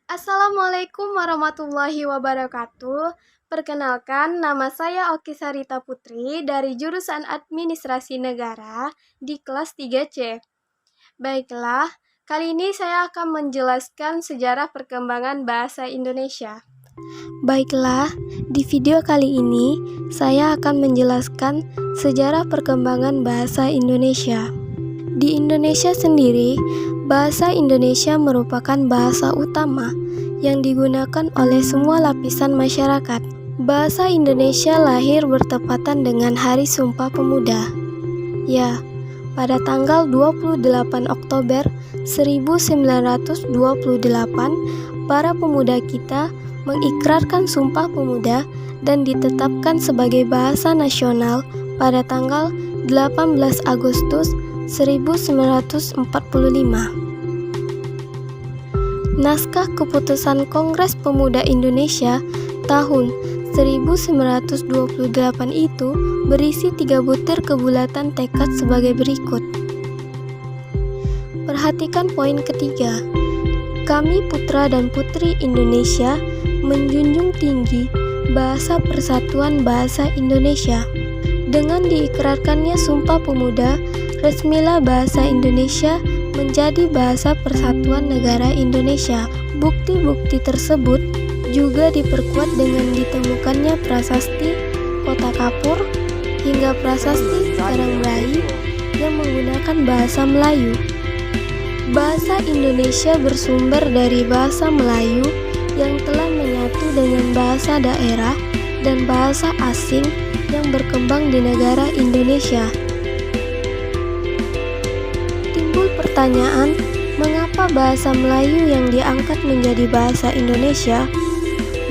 Assalamualaikum warahmatullahi wabarakatuh. Perkenalkan, nama saya Oki Sarita Putri dari jurusan Administrasi Negara di kelas 3C. Baiklah, kali ini saya akan menjelaskan sejarah perkembangan bahasa Indonesia. Baiklah, di video kali ini saya akan menjelaskan sejarah perkembangan bahasa Indonesia. Di Indonesia sendiri, bahasa Indonesia merupakan bahasa utama yang digunakan oleh semua lapisan masyarakat. Bahasa Indonesia lahir bertepatan dengan Hari Sumpah Pemuda. Ya, pada tanggal 28 Oktober 1928, para pemuda kita mengikrarkan Sumpah Pemuda dan ditetapkan sebagai bahasa nasional pada tanggal 18 Agustus 1945. Naskah Keputusan Kongres Pemuda Indonesia tahun 1928 itu berisi 3 butir kebulatan tekad sebagai berikut. Perhatikan poin ketiga. Kami putra dan putri Indonesia menjunjung tinggi bahasa persatuan bahasa Indonesia. Dengan diikrarkannya Sumpah Pemuda, resmilah bahasa Indonesia menjadi bahasa persatuan negara Indonesia. Bukti-bukti tersebut juga diperkuat dengan ditemukannya prasasti Kota Kapur hingga prasasti Karangrahi yang menggunakan bahasa Melayu. Bahasa Indonesia bersumber dari bahasa Melayu yang telah menyatu dengan bahasa daerah dan bahasa asing yang berkembang di negara Indonesia. Timbul pertanyaan, mengapa bahasa Melayu yang diangkat menjadi bahasa Indonesia?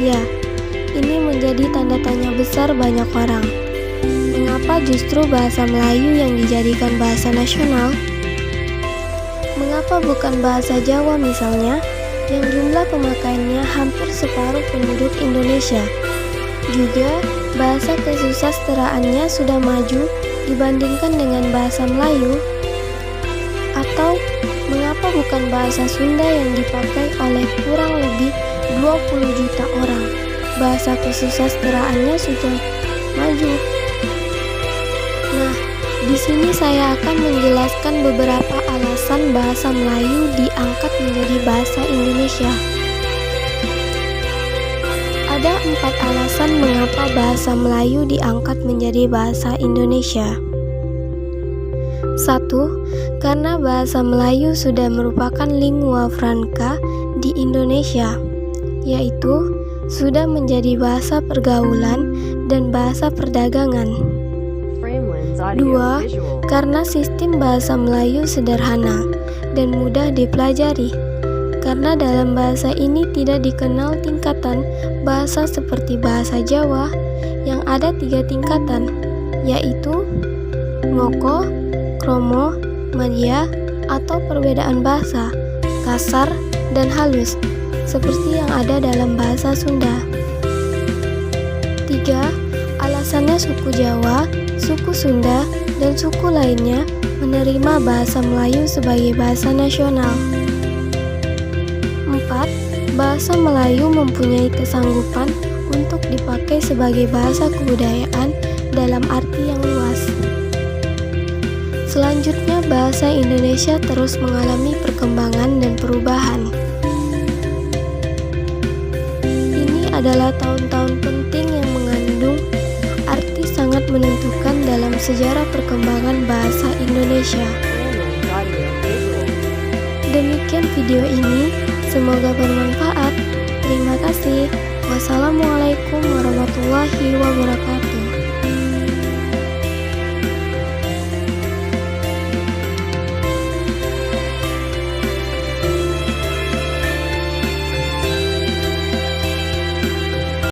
Ya, ini menjadi tanda tanya besar banyak orang. Mengapa justru bahasa Melayu yang dijadikan bahasa nasional? Mengapa bukan bahasa Jawa misalnya, yang jumlah pemakaiannya hampir separuh penduduk Indonesia? Juga, bahasa kesusastraannya sudah maju dibandingkan dengan bahasa Melayu? Atau, mengapa bukan bahasa Sunda yang dipakai oleh kurang lebih 20 juta orang? Bahasa kesusastraannya sudah maju. Nah, di sini saya akan menjelaskan beberapa alasan bahasa Melayu diangkat menjadi bahasa Indonesia. Ada 4 alasan mengapa bahasa Melayu diangkat menjadi bahasa Indonesia. 1. Karena bahasa Melayu sudah merupakan lingua franca di Indonesia, yaitu sudah menjadi bahasa pergaulan dan bahasa perdagangan. 2. Karena sistem bahasa Melayu sederhana dan mudah dipelajari. Karena dalam bahasa ini tidak dikenal tingkatan bahasa seperti bahasa Jawa yang ada 3 tingkatan, yaitu ngoko, kromo, madya, atau perbedaan bahasa, kasar, dan halus, seperti yang ada dalam bahasa Sunda. 3. Alasannya suku Jawa, suku Sunda, dan suku lainnya menerima bahasa Melayu sebagai bahasa nasional. 4. Bahasa Melayu mempunyai kesanggupan untuk dipakai sebagai bahasa kebudayaan dalam arti yang luas. Selanjutnya, bahasa Indonesia terus mengalami perkembangan dan perubahan. Ini adalah tahun-tahun penting yang mengandung arti sangat menentukan dalam sejarah perkembangan bahasa Indonesia. Demikian video ini, semoga bermanfaat. Terima kasih. Wassalamualaikum warahmatullahi wabarakatuh.